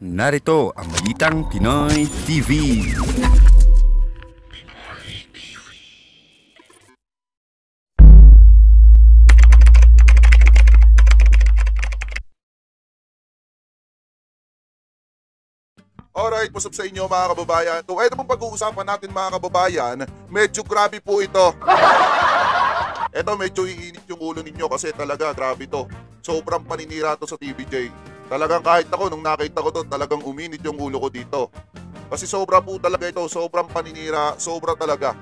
Narito ang Balitang Pinoy TV. Alright, what's up sa inyo mga kababayan? So, ito pong pag-uusapan natin mga kababayan, medyo grabe po ito. Ito medyo iinit yung ulo ninyo kasi talaga grabe to. Sobrang paninira to sa TVJ. Talagang kahit ako nung nakita ko to, talagang uminit yung ulo ko dito. Kasi sobra po talaga ito, sobrang paninira, sobra talaga.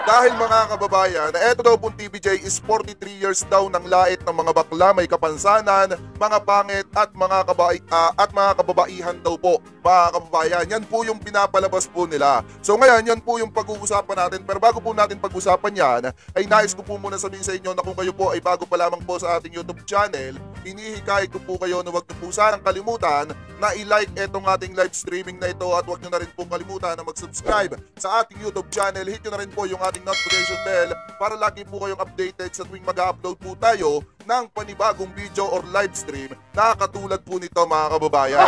Dahil mga kababayan, eto daw pong TVJ is 43 years daw ng lait ng mga bakla may kapansanan, mga pangit at mga kababaihan daw po. Mga kababayan, yan po yung pinapalabas po nila. So ngayon, yan po yung pag-uusapan natin. Pero bago po natin pag-usapan yan, ay nais ko po muna sabihin sa inyo na kung kayo po ay bago pa lamang po sa ating YouTube channel, hinihikayat ko po kayo na huwag niyo po sanang kalimutan na i-like etong ating live streaming na ito at huwag niyo na rin po kalimutan na mag-subscribe sa ating YouTube channel. Hit niyo na rin po yung ating notification bell para lagi po kayong updated sa tuwing mag-upload po tayo ng panibagong video or live stream na katulad po nito mga kababayan.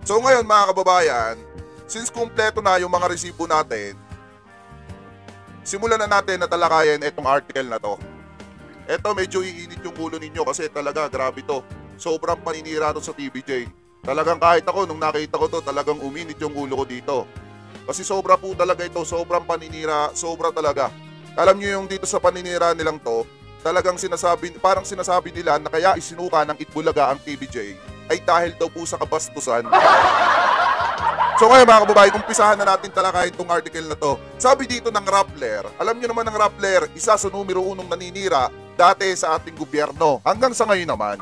So ngayon mga kababayan, since kumpleto na yung mga resibo natin, simulan na natin na talakayin itong article na to. Ito medyo iinit yung ulo ninyo kasi talaga grabe to. Sobrang paninira to sa TVJ. Talagang kahit ako nung nakita ko to, talagang uminit yung ulo ko dito. Kasi sobra po talaga ito, sobrang paninira, sobra talaga. Alam nyo yung dito sa paninira nilang to, talagang parang sinasabi nila na kaya isinuka ng Itbulaga ang TVJ ay dahil daw po sa kabastusan. So ngayon mga kababayan, umpisahan na natin talakayin itong article na to. Sabi dito ng Rappler, alam nyo naman ng Rappler, isa sa numero 1 naninira dati sa ating gobyerno. Hanggang sa ngayon naman.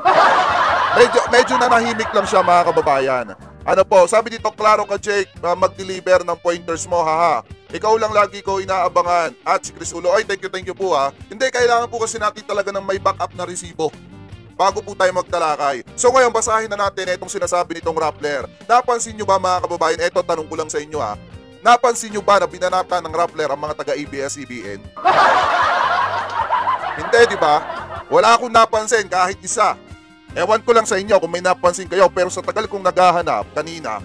Medyo nanahimik lang siya mga kababayan. Ano po, sabi dito, klaro ka Jake, mag-deliver ng pointers mo, haha. Ikaw lang lagi ko inaabangan. At si Chris Ulo, ay thank you po ha. Hindi, kailangan po kasi natin talaga ng may backup na resibo bago po tayo magtalakay. So ngayon, basahin na natin itong sinasabi nitong Rappler. Napansin nyo ba mga kababayan, eto tanong ko lang sa inyo ha. Napansin nyo ba na binanata ng Rappler ang mga taga-ABS-CBN? Hindi, di ba? Wala akong napansin kahit isa. Ewan ko lang sa inyo kung may napansin kayo, pero sa tagal kong naghahanap kanina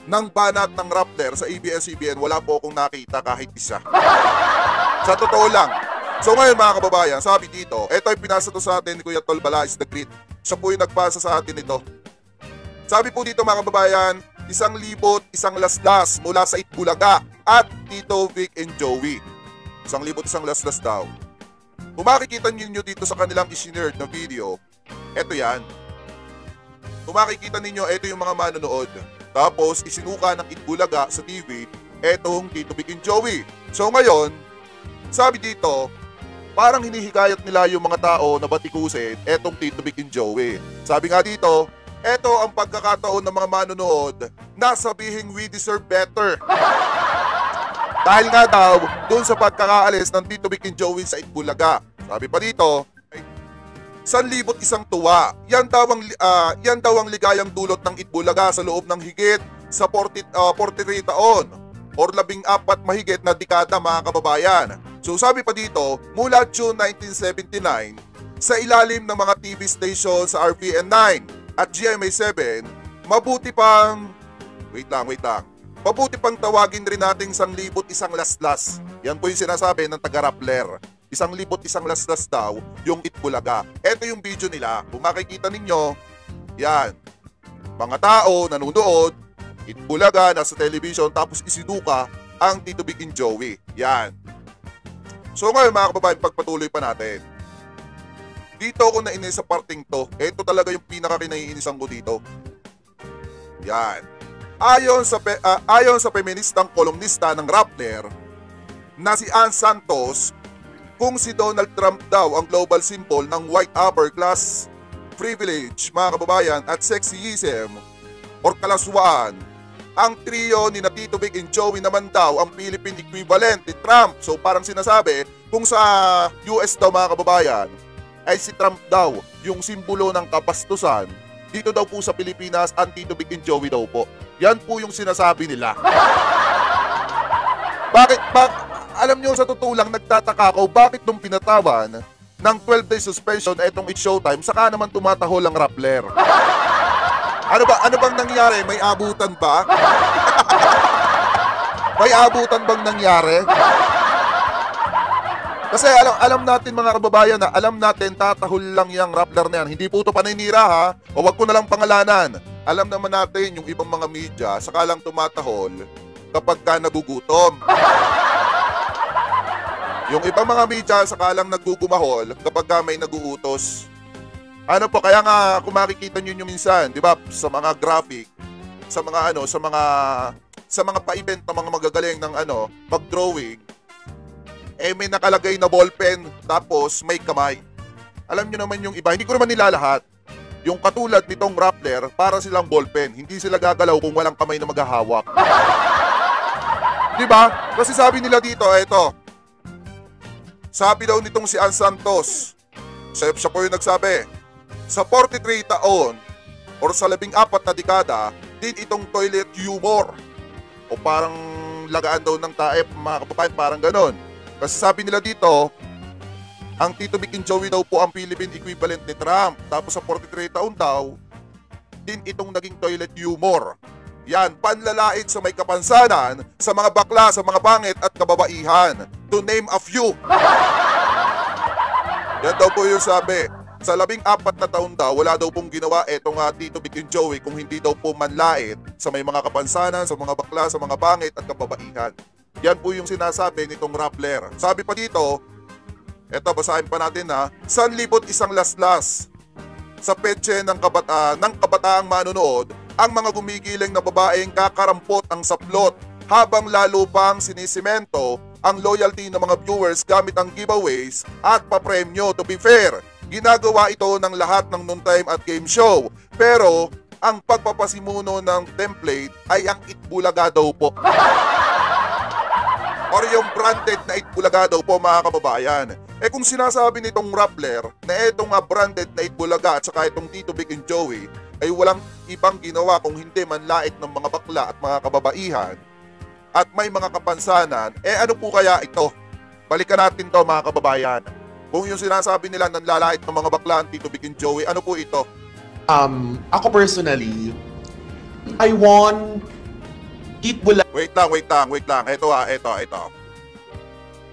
ng banat ng Rappler sa ABS-CBN, wala po akong nakita kahit isa. Sa totoo lang. So ngayon mga kababayan, sabi dito, ito ay pinasa to sa atin ni Kuya Tol Bala is the Great. Siya po yung nagpasa sa atin ito. Sabi po dito mga kababayan, 1,000 isang laslas mula sa Itbulaga at Tito Vic and Joey. 1,000 isang laslas daw. Kung makikita ninyo dito sa kanilang isinerd na video, eto yan. Kung makikita ninyo, eto yung mga manonood. Tapos isinuka ng Itbulaga sa TV, etong Tito Vic and Joey. So ngayon, sabi dito, parang hinihikayat nila yung mga tao na batikusin etong Tito Vic and Joey. Sabi nga dito, eto ang pagkakataon ng mga manonood na sabihing we deserve better. Dahil nga daw, dun sa pagkakaalis ng Tito Vic and Joey sa Itbulaga. Sabi pa dito, 1,000 isang tuwa. Yan daw ang ligayang dulot ng Itbulaga sa loob ng higit sa 43 taon or 14 mahigit na dekada mga kababayan. So sabi pa dito, mula June 1979, sa ilalim ng mga TV station sa RPN 9 at GMA 7, mabuti pang tawagin rin nating 1,000 isang laslas. Yan po yung sinasabi ng taga-Rappler. 1,000 isang laslas daw yung Itbulaga. Ito yung video nila. Kung makikita ninyo, yan. Mga tao nanonood, Itbulaga nasa television, tapos isinuka ang Tito Vic and Joey. Yan. So ngayon mga kababayan, pagpatuloy pa natin. Dito ako nainis sa parting to. Ito talaga yung pinaka-kinaiinisan ko dito. Yan. Ayon sa feministang kolumnista ng Rappler na si Ann Santos, kung si Donald Trump daw ang global symbol ng white upper class privilege, mga kababayan, at sexyism or kalaswaan, ang trio ni Tito Vic and Joey naman daw ang Philippine equivalent ni Trump. So parang sinasabi, kung sa US daw mga kababayan, ay si Trump daw yung simbolo ng kabastusan, dito daw po sa Pilipinas, ang Tito Vic and Joey daw po. Yan po yung sinasabi nila. Alam nyo, sa totoo lang, nagtataka ako, bakit nung pinatawan ng 12-day suspension etong It's Showtime, saka naman tumatahol ang Rappler? Ano bang nangyari? May abutan ba? May abutan bang nangyari? Kasi alam natin mga kababayan na alam natin tatahol lang yung Rappler na yan. Hindi po ito paninira ha. O wag ko na lang pangalanan. Alam naman natin yung ibang mga media saka lang tumatahol kapag ka nagugutom. Yung ibang mga media saka lang nagugumahol kapag ka may naguutos. Ano po, kaya nga kung makikita nyo nyo minsan, di ba, sa mga graphic, sa mga pa-event ng mga magagaling ng pag-drawing, may nakalagay na ballpen, tapos may kamay. Alam nyo naman yung iba, hindi ko naman nila lahat. Yung katulad nitong Rappler, para silang ballpen. Hindi sila gagalaw kung walang kamay na maghahawak. Diba? Kasi sabi nila dito, eto. Sabi daw nitong si Ann Santos, siya po yung nagsabi, sa 43 taon or sa 14 na dekada, din itong toilet humor. O parang lagaan daw ng taep, mga kababayan, parang ganon. Kasi sabi nila dito, ang Tito Vic and Joey daw po ang Philippine equivalent ni Trump. Tapos sa 43 taon daw, din itong naging toilet humor. Yan, panlalait sa may kapansanan, sa mga bakla, sa mga pangit at kababaihan. To name a few. Yan daw po yung sabi. Sa 14 na taon daw, wala daw pong ginawa etong Tito Vic and Joey kung hindi daw po manlait sa may mga kapansanan, sa mga bakla, sa mga pangit at kababaihan. Yan po yung sinasabi nitong Rappler. Sabi pa dito, eto basahin pa natin sanlibot isang laslas. Sa petsa ng kabataang manonood, ang mga gumigiling na babaeng kakarampot ang saplot habang lalo pang sinisimento ang loyalty ng mga viewers gamit ang giveaways at papremyo. To be fair, ginagawa ito ng lahat ng noontime at game show. Pero ang pagpapasimuno ng template ay ang Itbulaga daw po. Or yung branded na Itbulaga daw po mga kababayan. Kung sinasabi nitong Rappler na itong branded na Itbulaga at saka itong Tito Vic and Joey ay walang ibang ginawa kung hindi manlait ng mga bakla at mga kababaihan at may mga kapansanan, ano po kaya ito? Balikan natin to mga kababayan. Kung yung sinasabi nila nanlalait ng mga bakla ang Tito Vic and Joey, ano po ito? Ako personally, I want Itbulaga. Wait lang. Ito.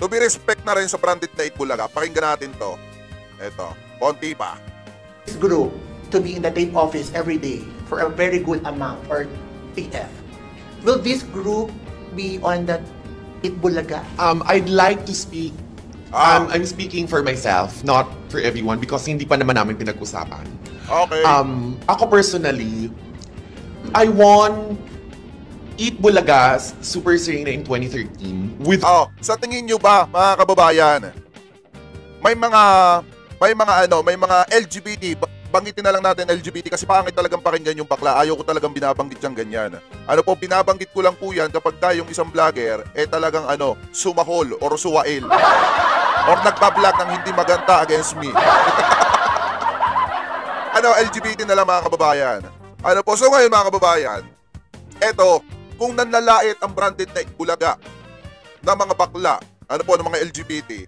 To be respect na rin sa branded na Itbulaga. Pakinggan natin to. Ito, konti pa. This group to be in the tape office every day for a very good amount or TF. Will this group be on the Itbulaga? I'd like to speak. I'm speaking for myself, not for everyone because hindi pa naman namin pinag-usapan. Okay. Ako personally, I want Itbulaga's Super Serena in 2013 with sa tingin nyo ba mga kababayan, may mga LGBT, banggitin na lang natin LGBT kasi pangit talagang pakinggan yung bakla. Ayaw ko talagang binabanggit yung ganyan. Binabanggit ko lang po yan kapag tayong isang vlogger talagang sumahol or suwail or nagbablog ng hindi maganda against me. LGBT na lang mga kababayan. So ngayon mga kababayan, kung nanlalait ang branded na Itbulaga ng mga bakla, ng mga LGBT,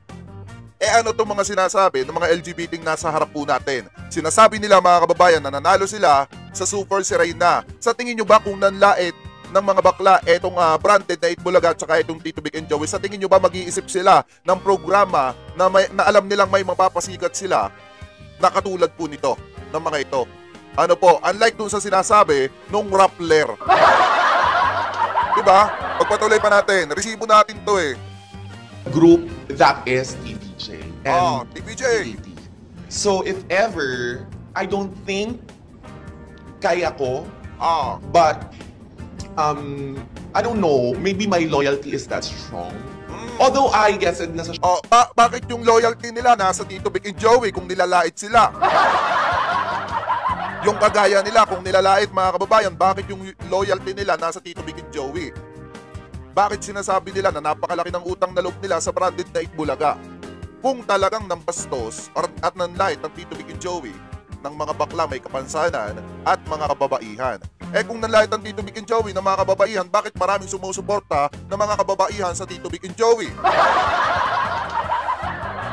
itong mga sinasabi ng mga LGBT nasa harap po natin. Sinasabi nila mga kababayan na nanalo sila sa Super Serena. Sa tingin nyo ba kung nanlait ng mga bakla itong branded na Itbulaga at saka itong Tito Vic and Joey, sa tingin nyo ba mag-iisip sila ng programa na alam nilang may mapapasikat sila na katulad po nito, ng mga ito? Unlike dun sa sinasabi nung Rappler. Diba? Pagpatuloy pa natin. Resibo natin to group that is TVJ. TVJ. So if ever, I don't think kaya ko, but I don't know, maybe my loyalty is that strong. Although I guess nasa bakit yung loyalty nila nasa Tito Vic and Joey kung nilalait sila? Yung kagaya nila kung nilalait mga kababayan, bakit yung loyalty nila nasa Tito Vic and Joey? Bakit sinasabi nila na napakalaki ng utang na loob nila sa branded na Itbulaga? Kung talagang nambastos at nanlait ng Tito Vic and Joey ng mga bakla may kapansanan at mga kababaihan. Kung nanlait ang Tito Vic and Joey ng mga kababaihan, bakit maraming sumusuporta ng mga kababaihan sa Tito Vic and Joey?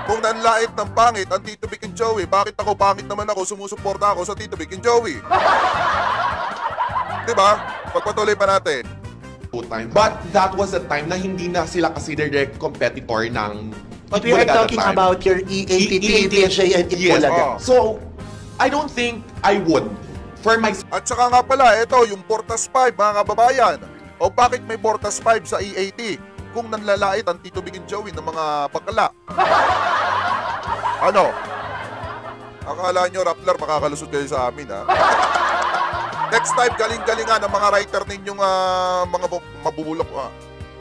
Kung nanlait ng pangit ang Tito Vic and Joey, bakit ako pangit naman ako, sumusuporta ako sa Tito Vic and Joey? Di ba? Pagpatuloy pa natin. Time. But that was the time na hindi na sila kasi direct competitor ng But we are Itbulaga at the talking time. about your EATT, PSA, and Yes. Itbulaga. So, I don't think I would. For my At saka nga pala, ito, yung Portas 5, mga kababayan. O bakit may Portas 5 sa EAT? Kung nanlalait ang Tito Big and Joey ng mga bakla. Ano? Akala nyo, Rappler, makakalusot kayo sa amin, ha? Next time, galing-galingan ang mga writer ninyong mga mabubulok.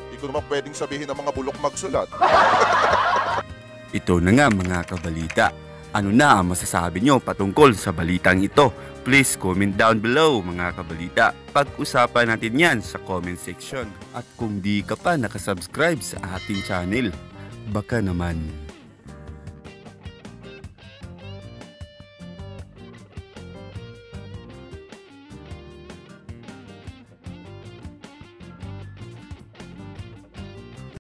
Hindi ko naman pwedeng sabihin ng mga bulok magsulat. Ito na nga mga kabalita. Ano na ang masasabi nyo patungkol sa balitang ito? Please comment down below mga kabalita. Pag-usapan natin yan sa comment section. At kung di ka pa nakasubscribe sa ating channel, baka naman